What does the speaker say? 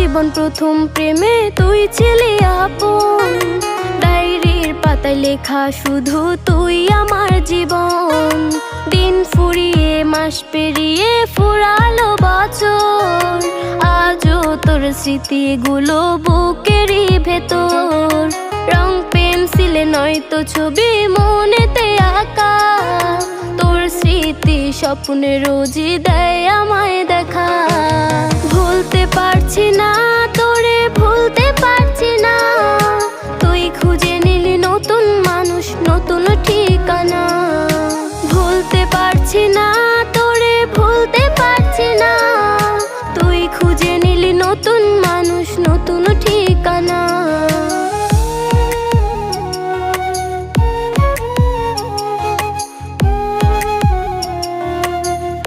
জীবন প্রথম প্রেমে তুই ছিলি আপন, ডায়েরির পাতায় লেখা শুধু তুই আমার জীবন। দিন ফুরিয়ে মাস পেরিয়ে ফুরালো বছর, আজও তোর স্মৃতিগুলো বুকেরই ভেতর। রং পেন্সিলে নয়তো ছবি মনেতে আঁকা, তোর স্মৃতি স্বপ্নে রোজই দেয় আমায় দেখা। ভুলতে পারছি না তোরে, ভুলতে পারছি না, তুই খুঁজে নিলি নতুন মানুষ, নতুন ঠিকানা।